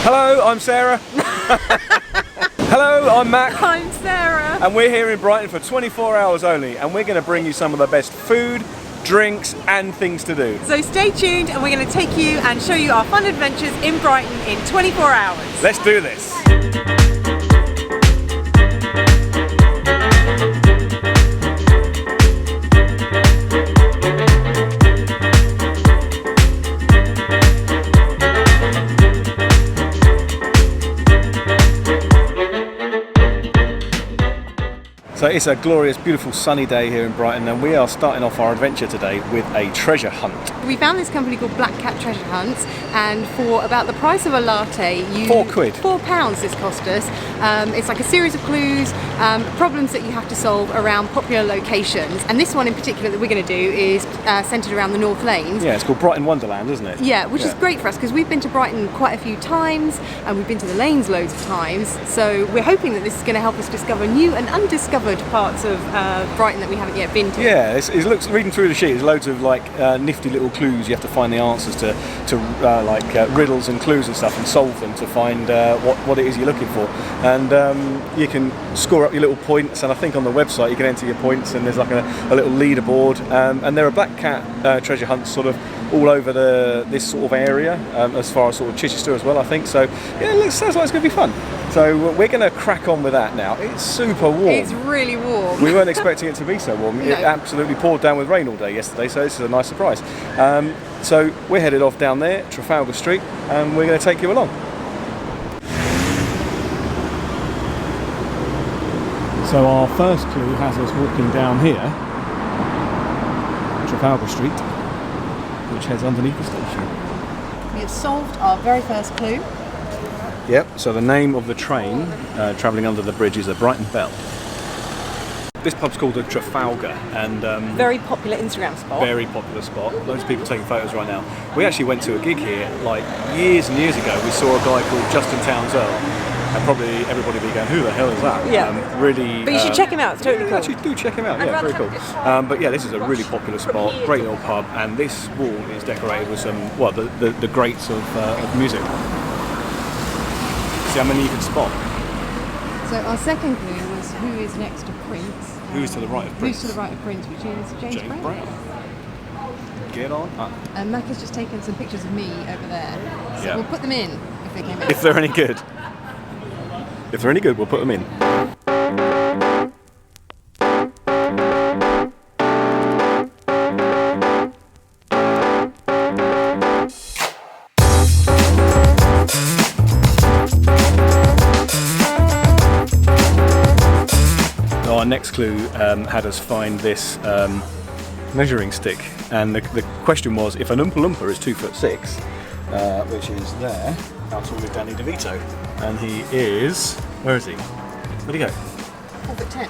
Hello, I'm Sarah. Hello, I'm Mac. I'm Sarah. And we're here in Brighton for 24 hours only, and we're going to bring you some of the best food, drinks and things to do. So stay tuned and we're going to take you and show you our fun adventures in Brighton in 24 hours. Let's do this. So it's a glorious, beautiful, sunny day here in Brighton, and we are starting off our adventure today with a treasure hunt. We found this company called Black Cat Treasure Hunts, and for about the price of a latte, £4 this cost us. It's like a series of clues, problems that you have to solve around popular locations, and this one in particular that we're going to do is centred around the North Lanes. Yeah, it's called Brighton Wonderland, isn't it? Yeah, which is great for us because we've been to Brighton quite a few times, and we've been to the lanes loads of times, so we're hoping that this is going to help us discover new and undiscovered parts of Brighton that we haven't yet been to. Yeah, it looks, reading through the sheet, there's loads of like nifty little clues. You have to find the answers to riddles and clues and stuff, and solve them to find what it is you're looking for. And you can score up your little points, and I think on the website you can enter your points, and there's like a little leaderboard. And there are Black Cat treasure hunts sort of all over this sort of area, as far as sort of Chichester as well, I think. So yeah, it sounds like it's going to be fun. So we're going to crack on with that now. It's super warm. It's really warm. We weren't expecting it to be so warm. No. It absolutely poured down with rain all day yesterday, so this is a nice surprise. So we're headed off down there, Trafalgar Street, and we're going to take you along. So our first clue has us walking down here, Trafalgar Street, which heads underneath the station. We have solved our very first clue. Yep, so the name of the train travelling under the bridge is a Brighton Bell. This pub's called the Trafalgar, and very popular Instagram spot. Very popular spot. Loads of people taking photos right now. We actually went to a gig here like years and years ago. We saw a guy called Justin Townsell, and probably everybody will be going, who the hell is that? Yeah. Really. But you should check him out. It's totally cool. Actually, do check him out. Yeah, very cool. But yeah, this is a really popular spot, great little pub, and this wall is decorated with some the greats of music. See how many you can spot. So our second clue was who is next to Prince. Who's to the right of Prince? Who's to the right of Prince, which is James Brown. Get on up. And Mac has just taken some pictures of me over there. So we'll put them in if they came out. If they're any good. If they're any good, we'll put them in. Our next clue had us find this measuring stick, and the question was, if an Oompa Loompa is 2'6", which is there, how tall is Danny DeVito? And he is, where is he? Where'd he go? 4'10".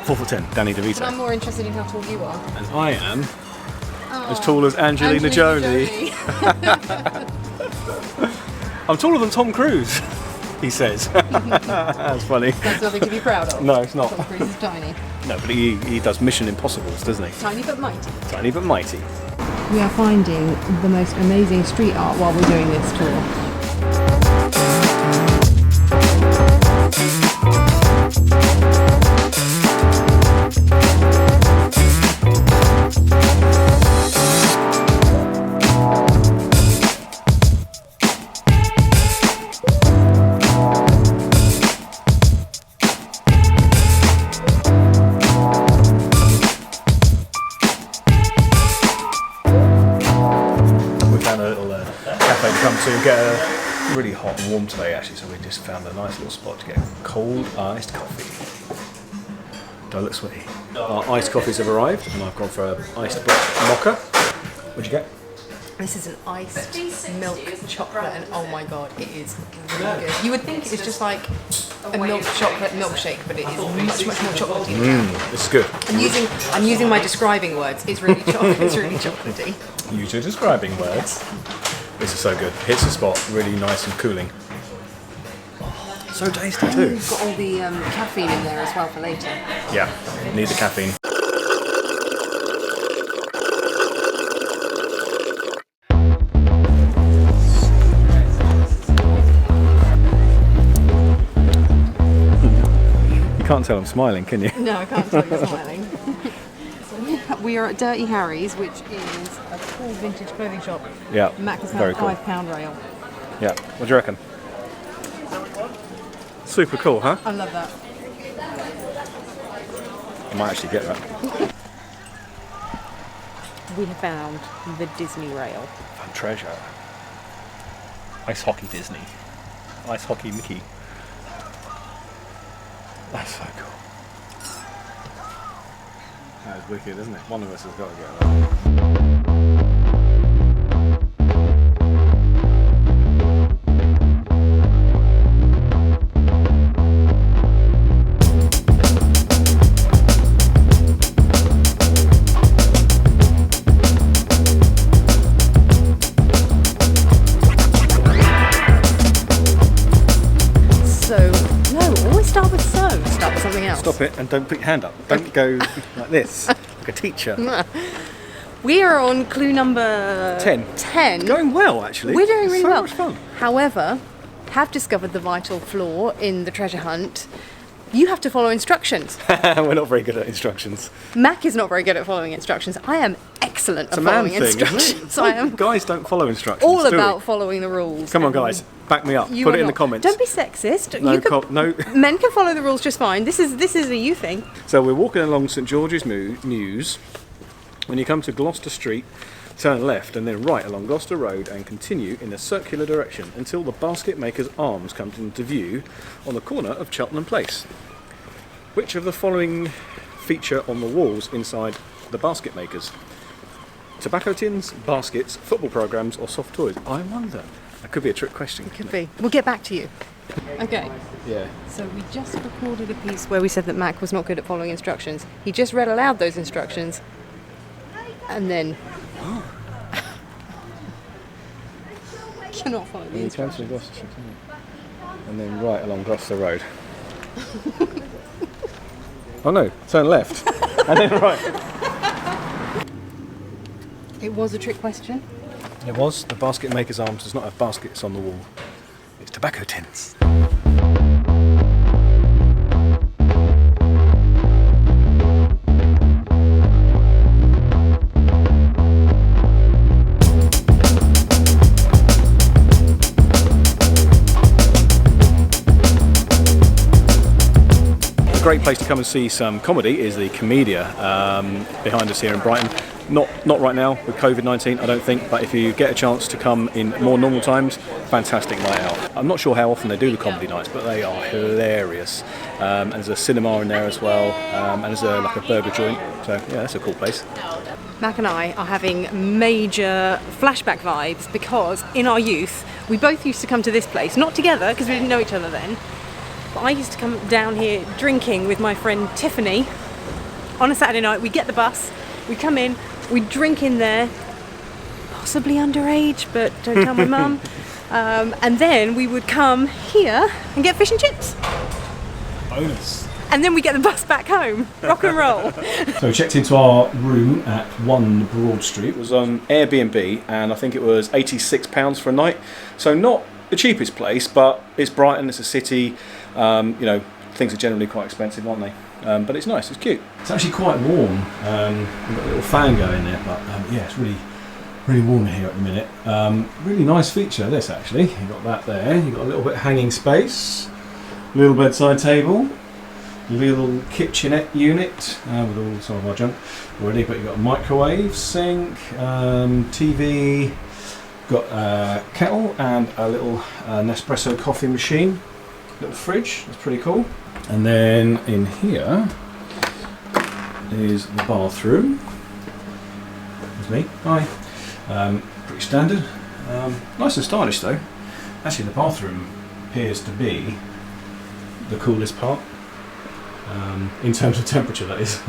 4'10", Danny DeVito. But I'm more interested in how tall you are. And I am as tall as Angelina Jolie. I'm taller than Tom Cruise. He says. That's funny. That's nothing to be proud of. No, it's not. Tom Cruise is tiny. No, but he does Mission Impossibles, doesn't he? Tiny but mighty. Tiny but mighty. We are finding the most amazing street art while we're doing this tour. Really hot and warm today actually, so we just found a nice little spot to get cold iced coffee. Do I look sweaty? Our iced coffees have arrived, and I've gone for an iced black mocha. What'd you get? This is an iced milk chocolate, and oh my god, it is really good. You would think it's just like a milk chocolate milkshake, but it is much more chocolatey. This is good. I'm using my describing words. It's really chocolatey. Use your describing words. This is so good. Hits the spot. Really nice and cooling. So tasty too. We've got all the caffeine in there as well for later. Yeah, need the caffeine. can't tell I'm smiling, can you? No, I can't tell you're smiling. We are at Dirty Harry's, which is a cool vintage clothing shop. Yeah. Mac has very that cool. £5 rail. Yeah. What do you reckon? Super cool, huh? I love that. I might actually get that. We have found the Disney rail. Found treasure. Ice hockey Disney. Ice hockey Mickey. That's so cool. That is wicked, isn't it? One of us has got to get that. Stop it and don't put your hand up. Don't go like this, like a teacher. We are on clue number 10. Going well, actually. We're doing really well. So much fun. However, have discovered the vital flaw in the treasure hunt. You have to follow instructions. We're not very good at instructions. Mac is not very good at following instructions. I am excellent at following instructions. I am. Guys don't follow instructions. All about following the rules. Come on, guys, back me up. Put it in the comments. Don't be sexist. No. Men can follow the rules just fine. This is a you thing. So we're walking along St George's Mews. When you come to Gloucester Street, turn left and then right along Gloucester Road and continue in a circular direction until the Basket Maker's Arms comes into view on the corner of Cheltenham Place. Which of the following feature on the walls inside the Basket Makers? Tobacco tins, baskets, football programmes or soft toys? I wonder. That could be a trick question. It could be. We'll get back to you. Okay. Yeah. So we just recorded a piece where we said that Mac was not good at following instructions. He just read aloud those instructions and then cannot follow the instructions. And then right along Gloucester Road. Oh no, turn left and then right. It was a trick question. It was. The Basket Maker's Arms does not have baskets on the wall. It's tobacco tins. A great place to come and see some comedy is the Comedia behind us here in Brighton. Not right now with COVID-19, I don't think, but if you get a chance to come in more normal times, fantastic night out. I'm not sure how often they do the comedy nights, but they are hilarious. And there's a cinema in there as well, and there's like a burger joint, so yeah, that's a cool place. Mac and I are having major flashback vibes because in our youth, we both used to come to this place, not together because we didn't know each other then, but I used to come down here drinking with my friend Tiffany on a Saturday night. We'd get the bus, we'd come in, we'd drink in there, possibly underage, but don't tell my mum. And then we would come here and get fish and chips. Bonus. And then we get the bus back home. Rock and roll. So we checked into our room at 1 Broad Street. It was on Air BnB, and I think it was £86 for a night. So not the cheapest place, but it's Brighton, it's a city. You know, things are generally quite expensive, aren't they? But it's nice, it's cute. It's actually quite warm. We've got a little fan going there, but yeah, it's really warm here at the minute. Really nice feature, this actually. You've got that there, you've got a little bit of hanging space, little bedside table, little kitchenette unit with all some of our junk already, but you've got a microwave, sink, TV, got a kettle and a little Nespresso coffee machine, little fridge, that's pretty cool. And then in here is the bathroom. There's me, hi. Pretty standard, nice and stylish though. Actually the bathroom appears to be the coolest part. In terms of temperature, that is.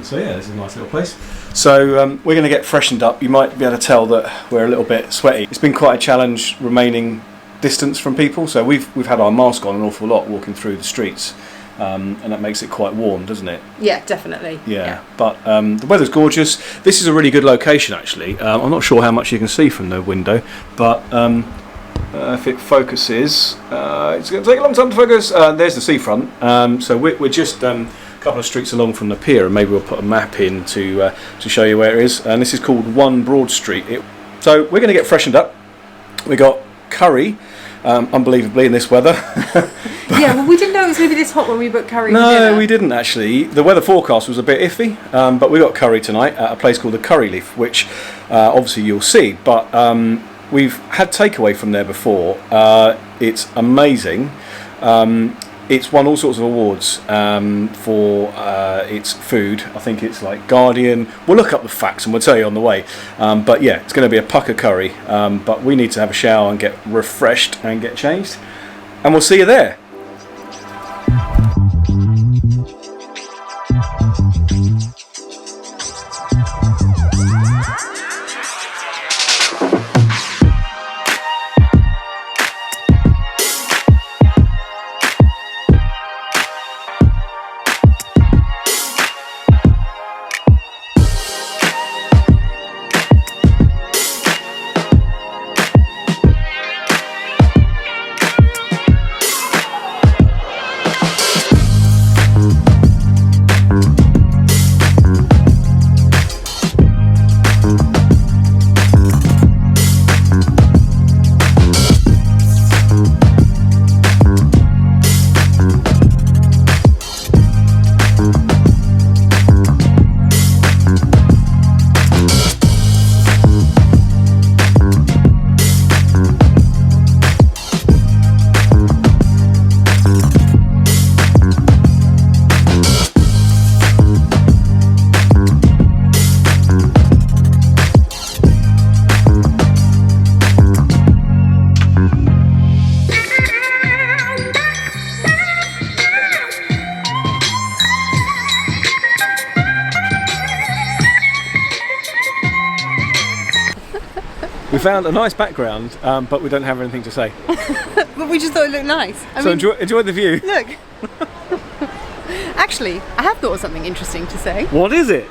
So yeah, this is a nice little place. So we're going to get freshened up. You might be able to tell that we're a little bit sweaty. It's been quite a challenge remaining distance from people. So we've had our mask on an awful lot walking through the streets, and that makes it quite warm, doesn't it? Yeah, definitely. Yeah. But the weather's gorgeous. This is a really good location, actually. I'm not sure how much you can see from the window, but if it focuses. It's going to take a long time to focus. There's the seafront. So we're just a couple of streets along from the pier, and maybe we'll put a map in to show you where it is. And this is called 1 Broad Street. So we're going to get freshened up. We got curry, unbelievably in this weather. Yeah, well, we didn't know it was going to be this hot when we booked curry for No, dinner. we didn't actually. The weather forecast was a bit iffy, but we got curry tonight at a place called the Curry Leaf, which obviously you'll see. But we've had takeaway from there before. It's amazing. It's won all sorts of awards for its food. I think it's like Guardian. We'll look up the facts and we'll tell you on the way. But yeah, it's going to be a pucker curry. But we need to have a shower and get refreshed and get changed. And we'll see you there. We found a nice background, but we don't have anything to say. But we just thought it looked nice. I So mean, enjoy the view. look. Actually, I have thought of something interesting to say. What is it?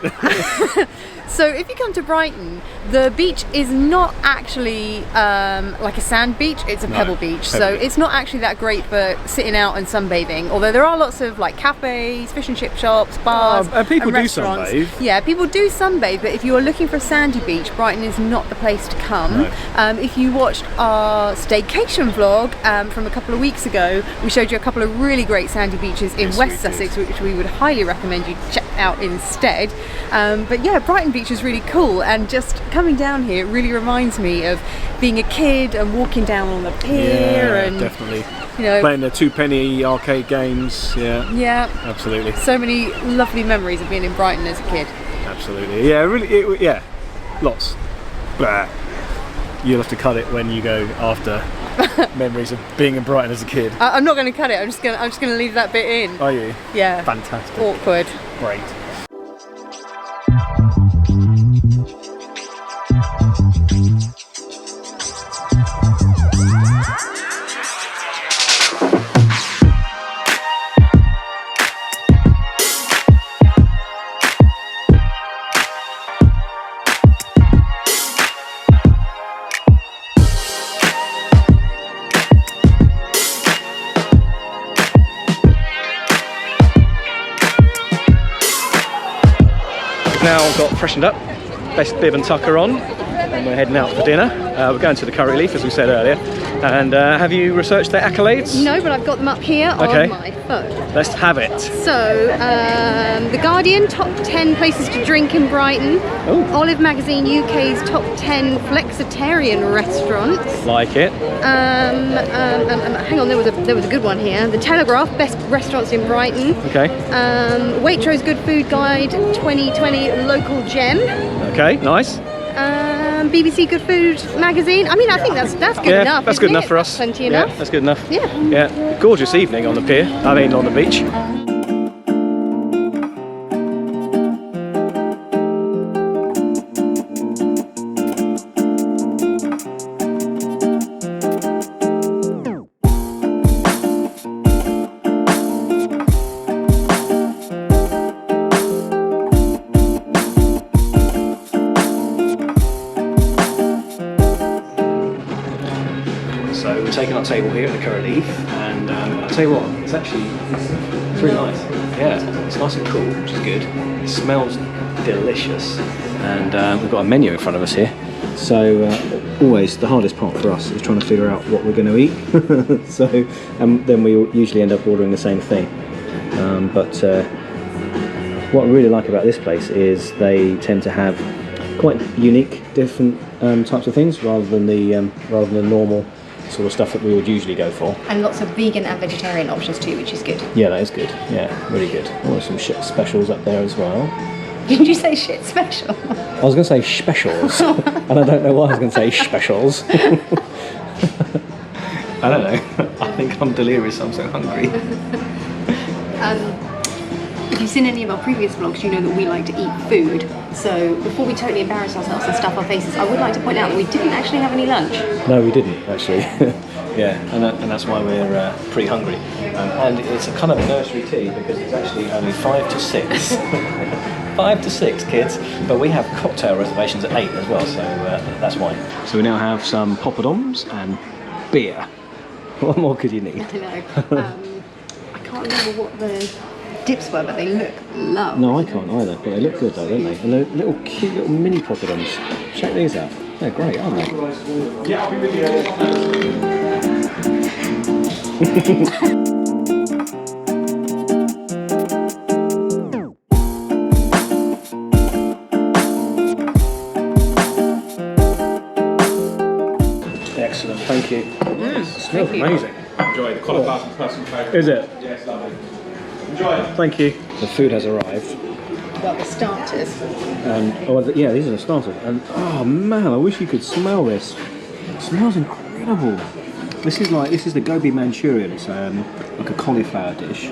So if you come to Brighton, the beach is not actually like a sand beach, it's a pebble beach. So it's not actually that great for sitting out and sunbathing, although there are lots of like cafes, fish and chip shops, bars, and people do restaurants. sunbathe. Yeah, people do sunbathe, but if you are looking for a sandy beach, Brighton is not the place to come. No. If you watched our staycation vlog from a couple of weeks ago, we showed you a couple of really great sandy beaches in Yes, West we Sussex, did. which we would highly recommend you check out instead. But yeah, Brighton Beach is really cool, and just coming down here really reminds me of being a kid and walking down on the pier and definitely. you know, Playing the 2-penny arcade games. Yeah, absolutely. so many lovely memories of being in Brighton as a kid. Absolutely. Yeah, really. Yeah, lots. But you'll have to cut it when you go after memories of being in Brighton as a kid. I'm not going to cut it. I'm just going to leave that bit in. Are you? Yeah. Fantastic. Awkward. Great. Now got freshened up, best bib and tucker on, and we're heading out for dinner. We're going to the Curry Leaf, as we said earlier. And have you researched their accolades? No, but I've got them up here on my phone. Let's have it. So, The Guardian, top 10 places to drink in Brighton. Ooh. Olive Magazine, UK's top 10 flexitarian restaurants. Like it. Hang on, there was a good one here. The Telegraph, best restaurants in Brighton. Okay. Waitrose Good Food Guide 2020 local gem. Okay, nice. BBC Good Food Magazine. I mean, I think that's good enough. That's good isn't enough it? for us. That's plenty enough. Yeah, that's good enough. Yeah. Yeah. Gorgeous evening on the pier. I mean, on the beach. So table here at the Curry Leaf, and I'll tell you what, it's really nice. Yeah, it's nice and cool, which is good. It smells delicious, and we've got a menu in front of us here. So always the hardest part for us is trying to figure out what we're going to eat. So then we usually end up ordering the same thing. But what I really like about this place is they tend to have quite unique, different types of things rather than the normal sort of stuff that we would usually go for. And lots of vegan and vegetarian options too, which is good. Yeah, that is good. Yeah, really good. Oh, some shit specials up there as well. Did you say shit special? I was going to say specials, and I don't know why I was going to say specials. I don't know. I think I'm delirious. I'm so hungry. If you've seen any of our previous vlogs, you know that we like to eat food. So before we totally embarrass ourselves and stuff our faces, I would like to point out that we didn't actually have any lunch. No, we didn't actually. Yeah, and that's why we're pretty hungry. And it's a kind of a nursery tea because it's actually only 5 to 6. 5 to 6, kids. But we have cocktail reservations at 8 as well, so that's why. So we now have some poppadoms and beer. What more could you need? I know. I can't remember what the dips were, but they look lovely. No, I can't either, but they look good though, don't they? And they're little cute little mini poppadoms. Check these out. They're great, aren't they? Yeah, I'll be with you. Excellent, thank you. It smells amazing. Enjoy the cauliflower personal favourite. Is it? Yeah, it's lovely. Enjoy it. Thank you. The food has arrived. Well, the starters. And yeah, these are the starters. And oh man, I wish you could smell this. It smells incredible. This is the gobi Manchurian. It's like a cauliflower dish.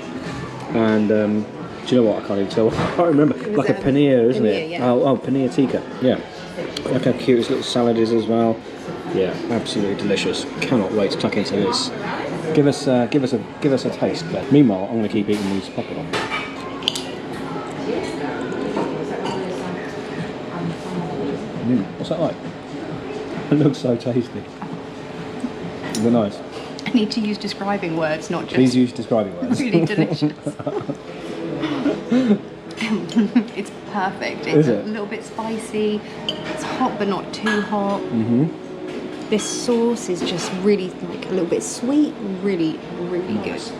And do you know what? I can't even tell. I can't remember. Like a paneer, isn't it? Yeah. Oh, paneer tikka. Yeah. Look how cute this little salad is as well. Yeah, absolutely delicious. Cannot wait to tuck into this. Give us a taste, Claire. Meanwhile, I'm going to keep eating these poppadoms. What's that like? It looks so tasty. They're nice. I need to use describing words, not just. Please use describing words. Really delicious. It's perfect. It's Is a it? little bit spicy. It's hot, but not too hot. Mm-hmm. This sauce is just really like a little bit sweet, really Nice. good.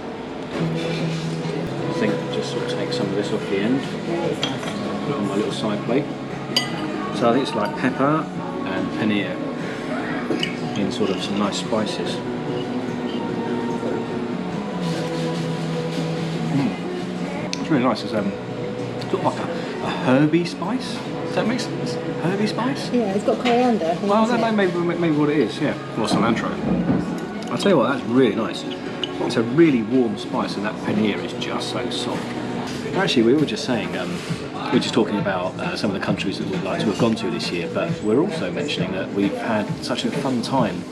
I think I'll just sort of take some of this off the end. Put it on my little side plate. So I think it's like pepper and paneer in sort of some nice spices. It's really nice. It's sort of like a herby spice. Does that make sense? Herby spice? Yeah, it's got coriander. Well, that may be what it is, yeah. Or cilantro. I'll tell you what, that's really nice. It's a really warm spice, and that paneer is just so soft. Actually, we were just saying, we were just talking about some of the countries that we'd like to have gone to this year, but we're also mentioning that we've had such a fun time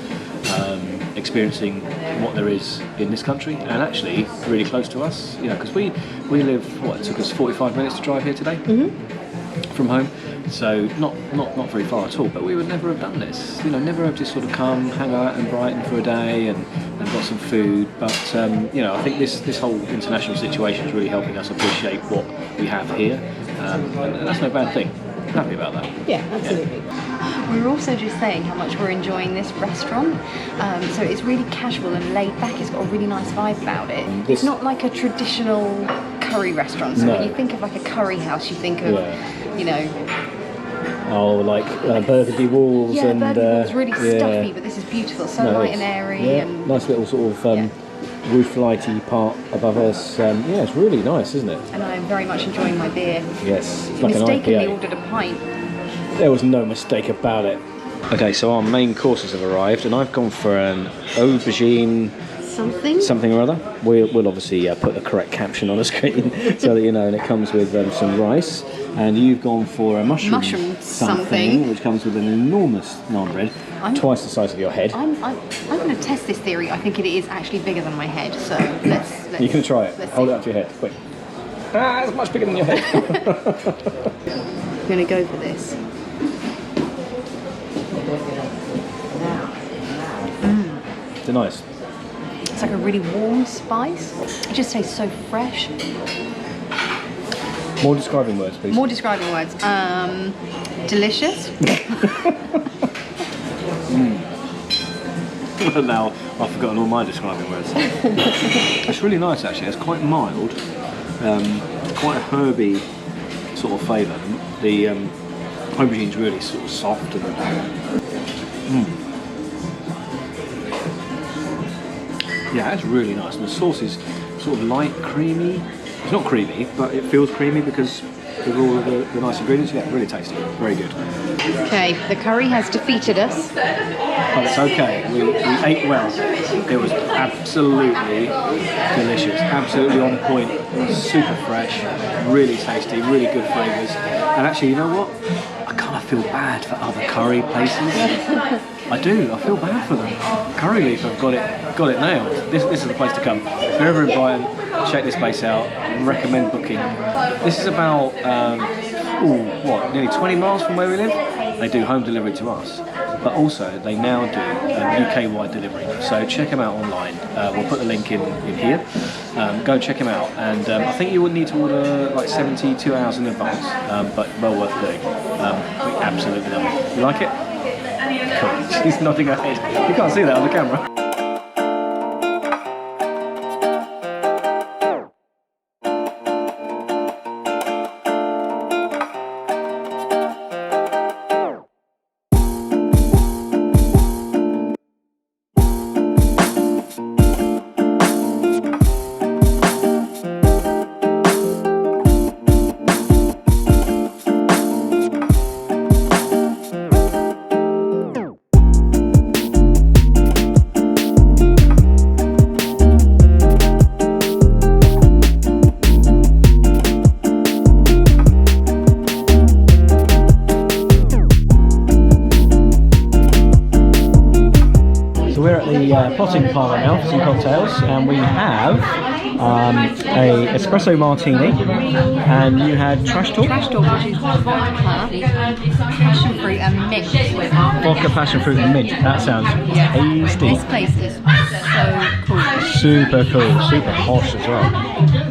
experiencing what there is in this country, and actually really close to us, you know, because we live, it took us 45 minutes to drive here today from home. So not very far at all, but we would never have done this. You know, never have just sort of come, hang out in Brighton for a day and got some food. But you know, I think this whole international situation is really helping us appreciate what we have here, and that's no bad thing. I'm happy about that. Yeah, absolutely. Yeah. We were also just saying how much we're enjoying this restaurant. So it's really casual and laid back. It's got a really nice vibe about it. It's not like a traditional curry restaurant. So when you think of like a curry house, you think of, you know. Oh, like burgundy walls and burgundy walls, really stuffy, but this is beautiful, so light and airy, and nice little sort of roof lighty part above us. Yeah, it's really nice, isn't it? And I'm very much enjoying my beer. Yes, it's like an Mistakenly IPA. ordered a pint. There was no mistake about it. Okay, so our main courses have arrived, and I've gone for an aubergine. Something or other. We'll obviously put the correct caption on the screen so that you know, and it comes with some rice. And you've gone for a mushroom something, which comes with an enormous naan bread, twice the size of your head. I'm going to test this theory. I think it is actually bigger than my head. So let's You're going to try it. Hold it up to your head, quick. It's much bigger than your head. I'm going to go for this. They're nice. It's like a really warm spice. It just tastes so fresh. More describing words, please. More describing words. Delicious. Now I've forgotten all my describing words. It's really nice actually. It's quite mild, quite a herby sort of flavour. The aubergine's really sort of soft and yeah, that's really nice. And the sauce is sort of light, creamy. It's not creamy, but it feels creamy because of all of the nice ingredients. Yeah, really tasty. Very good. Okay, the curry has defeated us. But it's okay. We ate well. It was absolutely delicious. Absolutely on point. Super fresh. Really tasty. Really good flavours. And actually, you know what? I kind of feel bad for other curry places. I do. I feel bad for them. Curry Leaf have got it nailed. This is the place to come. If you're ever in Brighton, check this place out. Recommend booking. This is about nearly 20 miles from where we live. They do home delivery to us, but also they now do UK-wide delivery. So check them out online. We'll put the link in here. Go check them out, and I think you would need to order like 72 hours in advance, but well worth doing. We absolutely love it. You like it? Cool. She's nodding her head. You can't see that on the camera. Plotting parlour now for some cocktails, and we have a espresso martini, and you had trash talk. Trash talk, which is vodka, passion fruit, and mint. Vodka, passion fruit, and mint. That sounds tasty. This place is so cool. Super cool, super posh as well.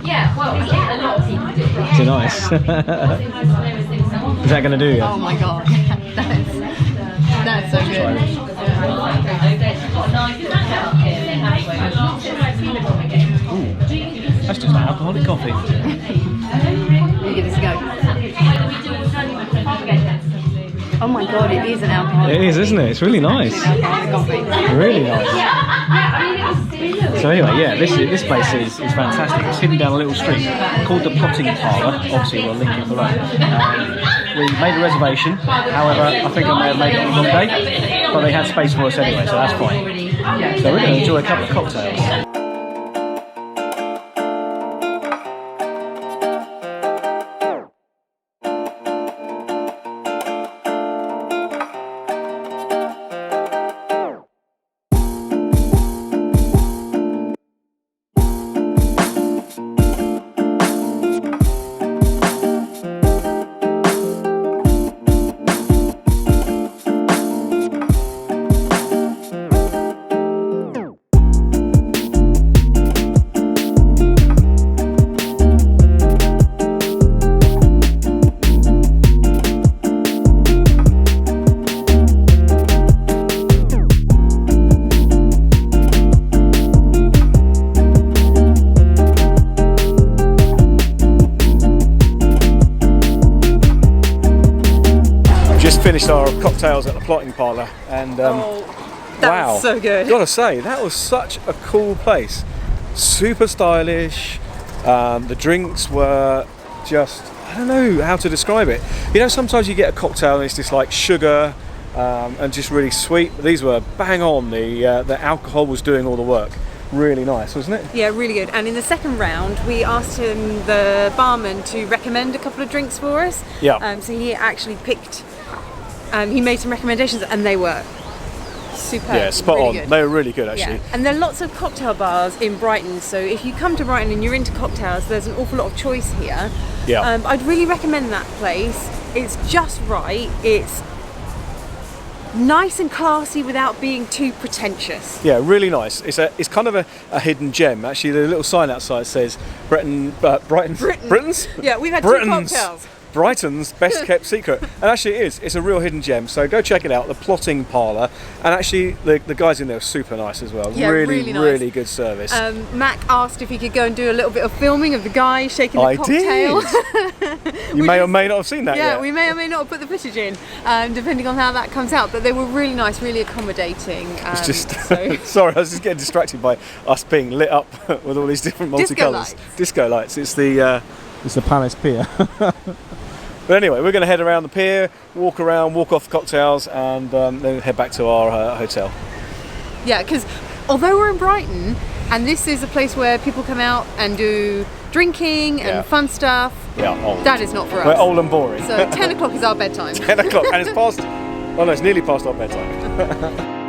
Yeah, well, I think a lot of people do. Is it nice? Is that going to do you? Oh my god, that's so good. Ooh, that's just an alcoholic coffee. You give this a go. Oh my god, it is an alcoholic. It is, isn't it? It's really nice. Really nice. So anyway, yeah, this place is fantastic. It's hidden down a little street called the Plotting Parlour. Obviously, we'll link it below. We made a reservation. However, I think I may have made it on the wrong day, but they had space for us anyway, so that's fine. So we're going to enjoy a couple of cocktails. Finished our cocktails at the Plotting Parlour, and wow, was so good. Gotta say, that was such a cool place. Super stylish. The drinks were just, I don't know how to describe it. You know, sometimes you get a cocktail and it's just like sugar and just really sweet. These were bang on. The alcohol was doing all the work. Really nice, wasn't it? Yeah, really good. And in the second round, we asked the barman to recommend a couple of drinks for us. Yeah. So he actually picked. He made some recommendations, and they were superb. Yeah, spot really on. Good. They were really good, actually. Yeah. And there are lots of cocktail bars in Brighton, so if you come to Brighton and you're into cocktails, there's an awful lot of choice here. Yeah. I'd really recommend that place. It's just right. It's nice and classy without being too pretentious. Yeah, really nice. It's kind of a hidden gem. Actually, the little sign outside says Britain's? Yeah, we've had Britain's, 2 cocktails. Brighton's best kept secret. And actually it is. It's a real hidden gem. So go check it out, the Plotting Parlour. And actually the guys in there are super nice as well. Yeah, really nice. Really good service. Mac asked if he could go and do a little bit of filming of the guy shaking the cocktail. Did. You may or may not have seen that yet. Yeah, we may or may not have put the footage in, depending on how that comes out. But they were really nice, really accommodating. It's just sorry, I was just getting distracted by us being lit up with all these different multicolours. Disco lights. It's the Palace Pier. But anyway, we're going to head around the pier, walk off the cocktails, and then head back to our hotel. Yeah, because although we're in Brighton, and this is a place where people come out and do drinking and fun stuff, that is not for us. We're old and boring. So 10 o'clock is our bedtime. 10 o'clock, and it's past, oh no, it's nearly past our bedtime.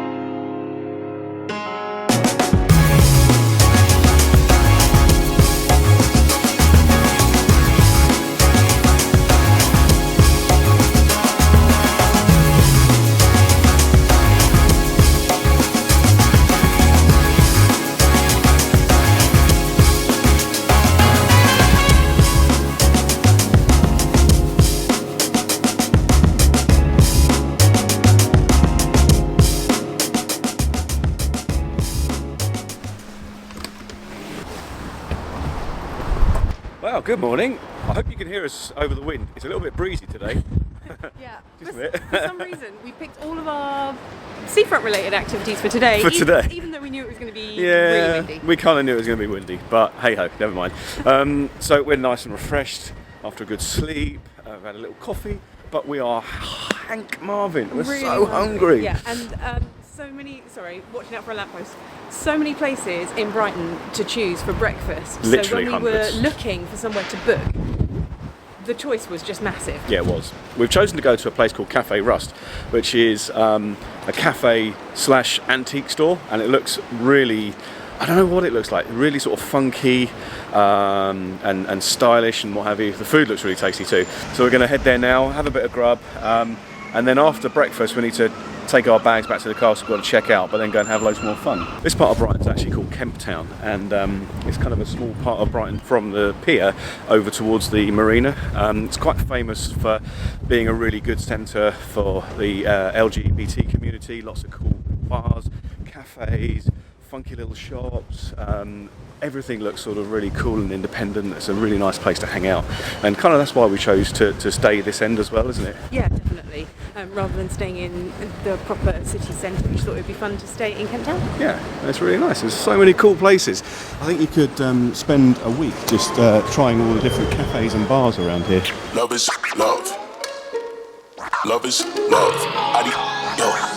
Well, good morning. I hope you can hear us over the wind. It's a little bit breezy today. Yeah, Just a bit. For some reason we picked all of our seafront related activities for today. Even though we knew it was going to be really windy. We kind of knew it was going to be windy, but hey ho, never mind. So we're nice and refreshed after a good sleep. We've had a little coffee, but we are Hank Marvin. We're really so hungry. Yeah, and watching out for a lamppost. So many places in Brighton to choose for breakfast. Literally so when we hundreds. were looking for somewhere to book, the choice was just massive. Yeah, it was. We've chosen to go to a place called Cafe Rust, which is a cafe / antique store, and it looks really, I don't know what it looks like, really sort of funky and stylish and what have you. The food looks really tasty too. So we're going to head there now, have a bit of grub, and then after breakfast we need to take our bags back to the castle, we've got to check out, but then go and have loads more fun. This part of Brighton is actually called Kemptown, and it's kind of a small part of Brighton from the pier over towards the marina. It's quite famous for being a really good centre for the LGBT community, lots of cool bars, cafes, funky little shops. Everything looks sort of really cool and independent. It's a really nice place to hang out, and kind of that's why we chose to stay this end as well, isn't it? Yeah, definitely. Rather than staying in the proper city centre, we thought it would be fun to stay in Kemptown. Yeah, it's really nice. There's so many cool places. I think you could spend a week just trying all the different cafes and bars around here. Love is love. Love is love. Yo.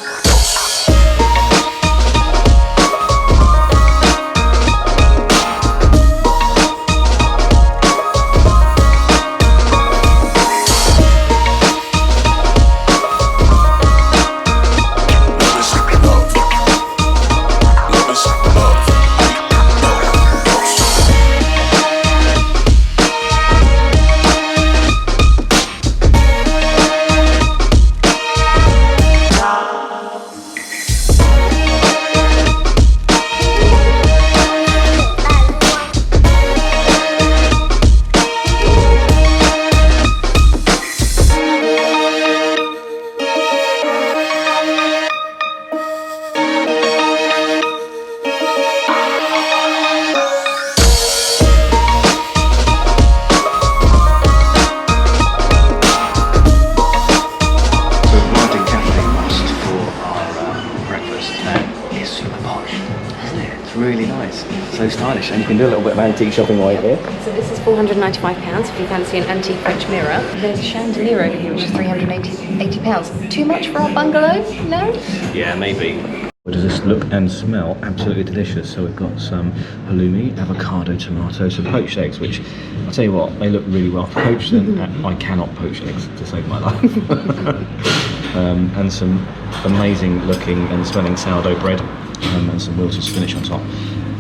Really nice, so stylish, and you can do a little bit of antique shopping while you're here. So this is £495 if you fancy an antique French mirror. There's a chandelier over here which is £380. Too much for our bungalow? No? Yeah, maybe. What does this look and smell? Absolutely delicious. So we've got some halloumi, avocado, tomato, some poached eggs, which I'll tell you what, they look really well poached, and I cannot poach eggs to save my life. And some amazing looking and smelling sourdough bread, and some wilted spinach on top.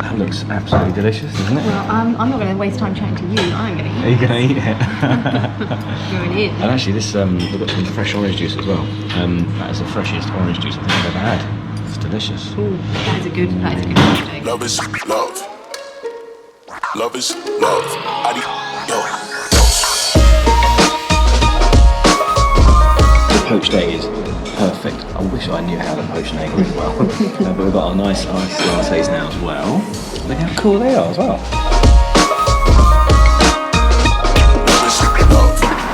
That looks absolutely delicious, doesn't it? Well, I'm not going to waste time chatting to you. I'm going to eat. Are you going to eat it? Going in. And actually, this we've got some fresh orange juice as well. That is the freshest orange juice I think I've ever had. It's delicious. Ooh, that is a good birthday. Love is love. Love is love. The poached egg is perfect. I wish I knew how to poach an egg really well. But we've got our nice iced lattes now as well. Look how cool they are as well.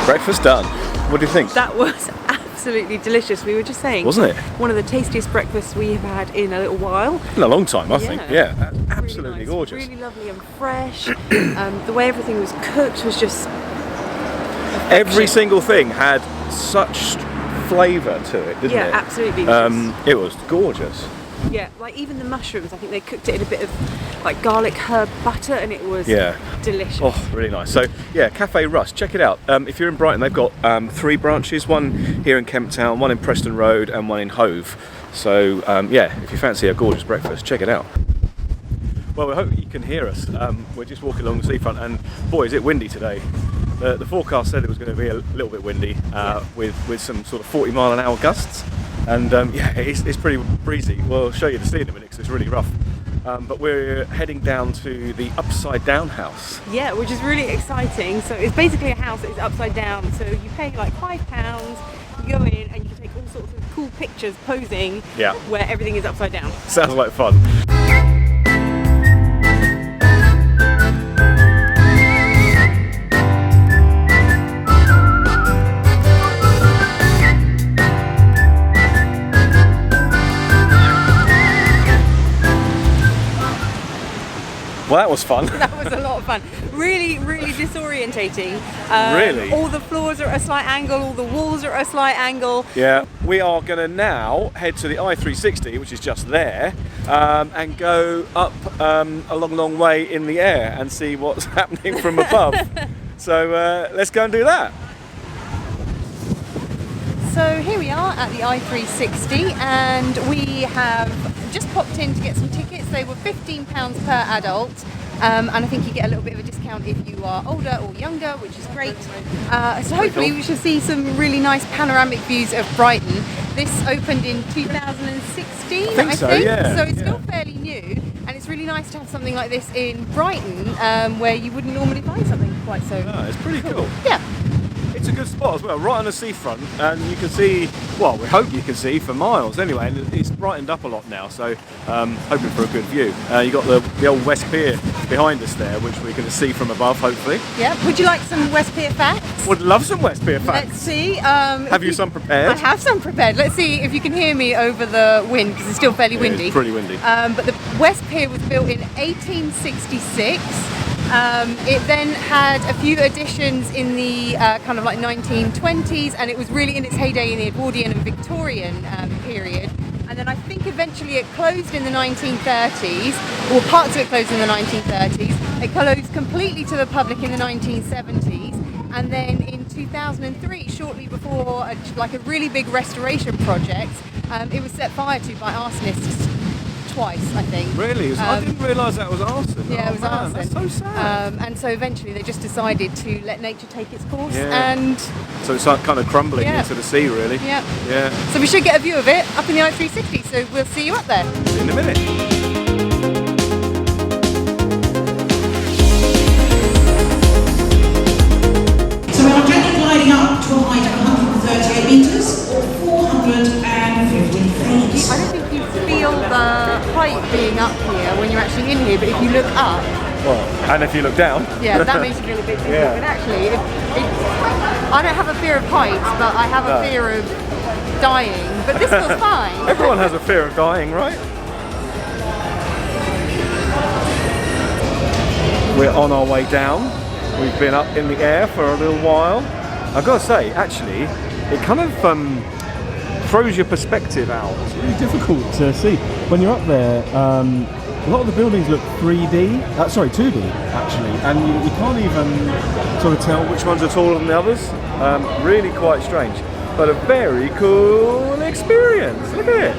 Breakfast done. What do you think? That was absolutely delicious. We were just saying, wasn't it? One of the tastiest breakfasts we have had in a little while. In a long time, I think. Yeah, absolutely really nice, gorgeous. Really lovely and fresh. The way everything was cooked was just perfection. Every single thing had such flavour to it, didn't it? Yeah, absolutely. It was gorgeous. Yeah, like even the mushrooms, I think they cooked it in a bit of like garlic herb butter and it was delicious. Oh, really nice. So yeah, Cafe Russ, check it out. If you're in Brighton, they've got 3 branches, one here in Kemptown, one in Preston Road and one in Hove. So yeah, if you fancy a gorgeous breakfast, check it out. Well, we hope you can hear us. We're just walking along the seafront and boy, is it windy today. The forecast said it was going to be a little bit windy with some sort of 40-mile-an-hour gusts. And yeah, it's pretty breezy. We'll show you the sea in a minute because it's really rough. But we're heading down to the Upside Down house. Yeah, which is really exciting. So it's basically a house that is upside down. So you pay like £5, you go in and you can take all sorts of cool pictures posing where everything is upside down. Sounds like fun. Well, that was fun. That was a lot of fun. Really, really disorientating. Really? All the floors are at a slight angle, all the walls are at a slight angle. Yeah, we are going to now head to the I-360, which is just there, and go up a long way in the air and see what's happening from above. So let's go and do that. So here we are at the I-360 and we have just popped in to get some tickets. They were £15 per adult and I think you get a little bit of a discount if you are older or younger, which is great. So hopefully we should see some really nice panoramic views of Brighton. This opened in 2016, I think. So, yeah. So it's still fairly new and it's really nice to have something like this in Brighton where you wouldn't normally find something quite so it's pretty cool. Yeah. It's a good spot as well, right on the seafront, and you can see, well, we hope you can see for miles anyway, and it's brightened up a lot now, so hoping for a good view. You got the old West Pier behind us there, which we're going to see from above, hopefully. Yeah, would you like some West Pier facts? Would love some West Pier facts. Let's see. Have you some prepared? I have some prepared. Let's see if you can hear me over the wind, because it's still fairly windy. It's pretty windy. But the West Pier was built in 1866. It then had a few additions in the kind of like 1920s, and it was really in its heyday in the Edwardian and Victorian period. And then I think eventually it closed in the 1930s, or parts of it closed in the 1930s. It closed completely to the public in the 1970s. And then in 2003, shortly before a really big restoration project, it was set fire to by arsonists. Twice, I think. Really? I didn't realise that was arson. Yeah, it was arson. That's so sad. And so eventually they just decided to let nature take its course. And so it's like kind of crumbling into the sea, really. Yeah. Yeah. So we should get a view of it up in the I-360. So we'll see you up there. In a minute. So we are gently gliding up to a height of 138 metres or 450 feet. I don't think you feel the height being up here when you're actually in here, but if you look up... Well, and if you look down... Yeah, that makes you feel a bit different. But actually, I don't have a fear of heights, but I have a fear of dying. But this feels fine. Everyone has a fear of dying, right? We're on our way down. We've been up in the air for a little while. I've got to say, actually, it kind of throws your perspective out. It's really difficult to see. When you're up there, a lot of the buildings look 2D actually, and you can't even sort of tell which ones are taller than the others. Really quite strange, but a very cool experience. Look at it.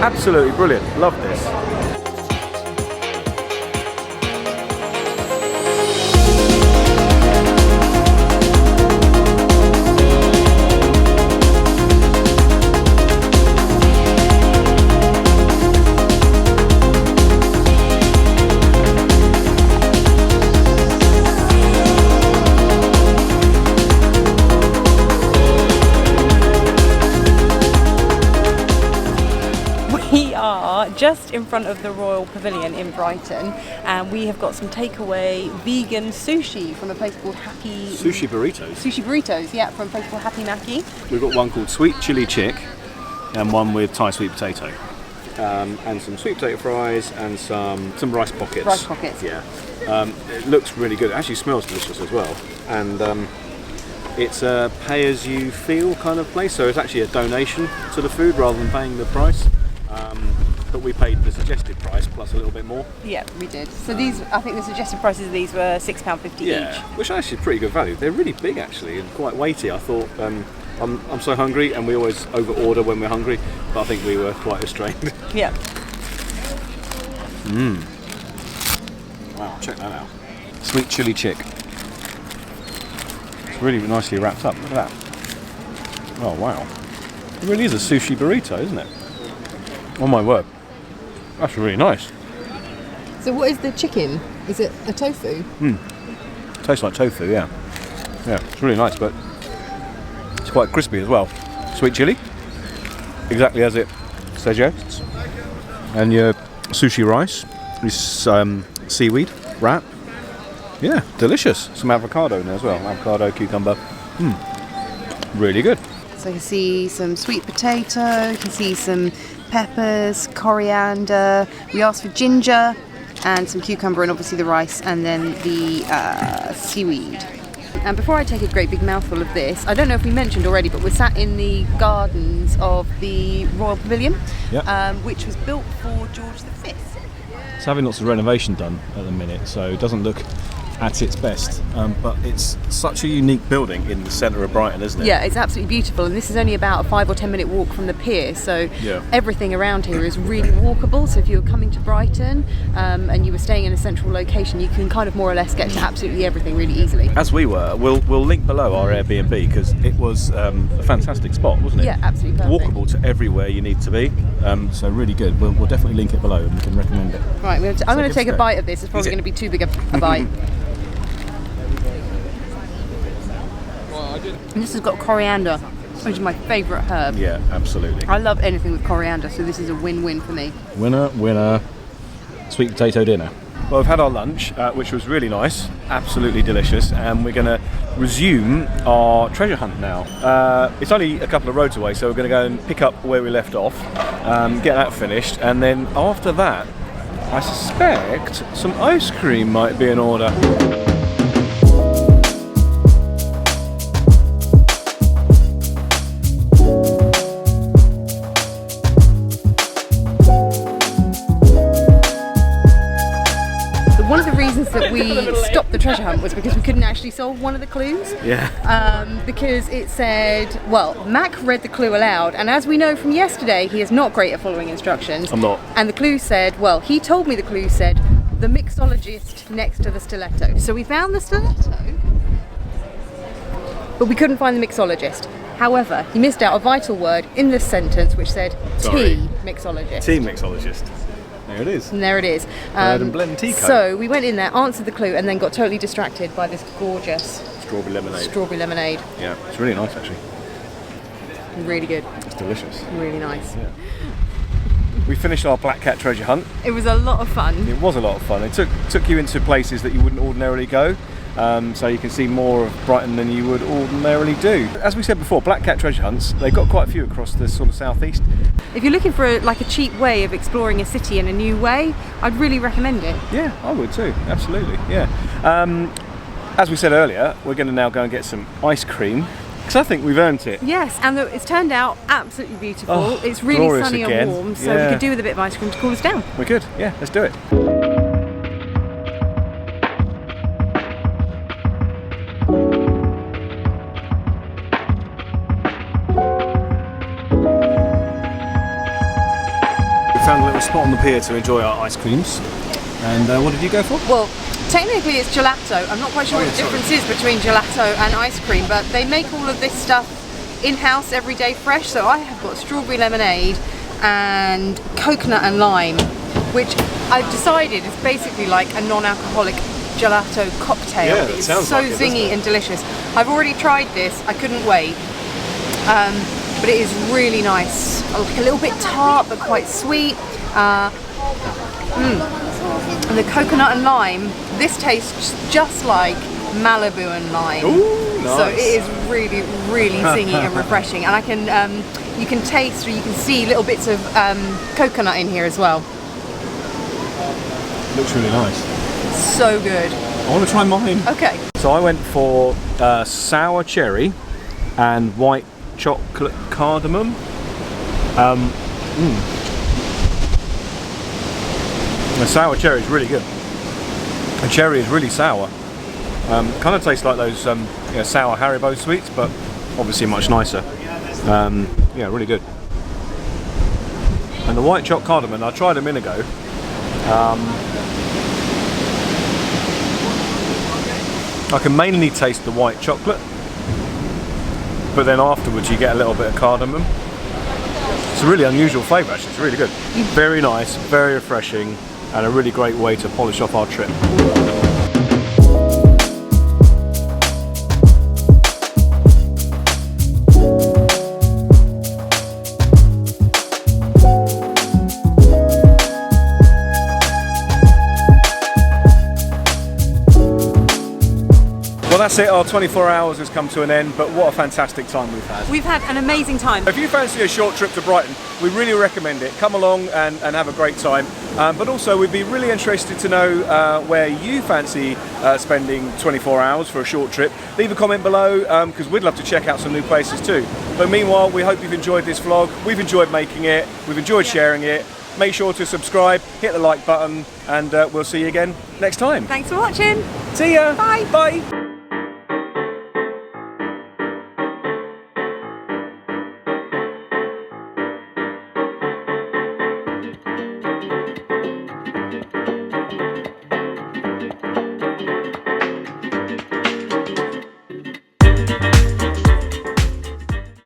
Absolutely brilliant. Love this. just in front of the Royal Pavilion in Brighton, and we have got some takeaway vegan sushi from a place called Happy... Sushi burritos? Sushi burritos, yeah, from a place called Happy Maki. We've got one called Sweet Chili Chick and one with Thai sweet potato. And some sweet potato fries and some rice pockets. Rice pockets. Yeah. It looks really good. It actually smells delicious as well. And it's a pay-as-you-feel kind of place, so it's actually a donation to the food rather than paying the price. But we paid the suggested price plus a little bit more. Yeah, we did. So these, I think the suggested prices of these were £6.50 each. Which is actually pretty good value. They're really big actually and quite weighty. I thought I'm so hungry, and we always over order when we're hungry, but I think we were quite restrained. Yeah. Wow, check that out. Sweet chili chick. It's really nicely wrapped up. Look at that. Oh wow. It really is a sushi burrito, isn't it? Oh my word. That's really nice. So what is the chicken? Is it a tofu? Tastes like tofu, yeah. Yeah, it's really nice, but it's quite crispy as well. Sweet chili, exactly as it suggests. And your sushi rice, this seaweed wrap. Yeah, delicious. Some avocado in there as well. Avocado, cucumber. Really good. So you can see some sweet potato, you can see some peppers, coriander. We asked for ginger and some cucumber, and obviously the rice, and then the seaweed. And before I take a great big mouthful of this, I don't know if we mentioned already, but we're sat in the gardens of the Royal Pavilion, which was built for George V. It's having lots of renovation done at the minute, so it doesn't look at its best, but it's such a unique building in the centre of Brighton, isn't it? Yeah, it's absolutely beautiful, and this is only about a 5 or 10 minute walk from the pier, so everything around here is really walkable. So if you were coming to Brighton and you were staying in a central location, you can kind of more or less get to absolutely everything really easily. As we were, we'll link below our Air BnB because it was a fantastic spot, wasn't it? Yeah, absolutely perfect. Walkable to everywhere you need to be, so really good. We'll definitely link it below and we can recommend it. Right, I'm going to take a bite of this. It's probably going to be too big a bite. And this has got coriander, which is my favourite herb. Yeah, absolutely. I love anything with coriander, so this is a win-win for me. Winner, winner, sweet potato dinner. Well, we've had our lunch, which was really nice, absolutely delicious, and we're going to resume our treasure hunt now. It's only a couple of roads away, so we're going to go and pick up where we left off, get that finished, and then after that, I suspect some ice cream might be in order. That we stopped the treasure hunt was because we couldn't actually solve one of the clues. Because it said, well, Mac read the clue aloud, and as we know from yesterday, he is not great at following instructions. I'm not. And the clue said, well, he told me the clue said, the mixologist next to the stiletto. So we found the stiletto, but we couldn't find the mixologist. However, he missed out a vital word in this sentence, which said tea mixologist. Tea mixologist. There it is. And there it is. Bird and blend tea coat. So we went in there, answered the clue, and then got totally distracted by this gorgeous strawberry lemonade. Yeah, it's really nice actually. Really good. It's delicious. Really nice. Yeah. We finished our black cat treasure hunt. It was a lot of fun. It was a lot of fun. It took you into places that you wouldn't ordinarily go. So you can see more of Brighton than you would ordinarily do. As we said before, black cat treasure hunts, they've got quite a few across the sort of southeast. If you're looking for a cheap way of exploring a city in a new way, I'd really recommend it. Yeah, I would too, absolutely, yeah. As we said earlier, we're going to now go and get some ice cream, because I think we've earned it. Yes, and it's turned out absolutely beautiful. It's really sunny and warm, so we could do with a bit of ice cream to cool us down. We could, yeah, let's do it. Found a little spot on the pier to enjoy our ice creams. And what did you go for? Well, technically it's gelato. I'm not quite sure what the difference is between gelato and ice cream, but they make all of this stuff in-house every day fresh. So I have got strawberry lemonade and coconut and lime, which I've decided is basically like a non-alcoholic gelato cocktail. Yeah, it's sounds so like it, zingy and delicious. I've already tried this, I couldn't wait. But it is really nice, like a little bit tart but quite sweet. And the coconut and lime, this tastes just like Malibu and lime. Ooh, nice. So it is really, really zingy and refreshing. And I can, you can taste or you can see little bits of coconut in here as well. Looks really nice. So good. I want to try mine. Okay. So I went for sour cherry and white chocolate cardamom. The sour cherry is really good. The cherry is really sour. Kind of tastes like those sour Haribo sweets, but obviously much nicer. Yeah, really good. And the white chocolate cardamom, I tried a minute ago. I can mainly taste the white chocolate, but then afterwards you get a little bit of cardamom. It's a really unusual flavour actually, it's really good. Very nice, very refreshing, and a really great way to polish off our trip. Well, that's it, our 24 hours has come to an end, but what a fantastic time we've had. We've had an amazing time. If you fancy a short trip to Brighton, we really recommend it. Come along and have a great time. But also, we'd be really interested to know where you fancy spending 24 hours for a short trip. Leave a comment below, because we'd love to check out some new places too. But meanwhile, we hope you've enjoyed this vlog. We've enjoyed making it. We've enjoyed sharing it. Make sure to subscribe, hit the like button, and we'll see you again next time. Thanks for watching. See ya. Bye. Bye.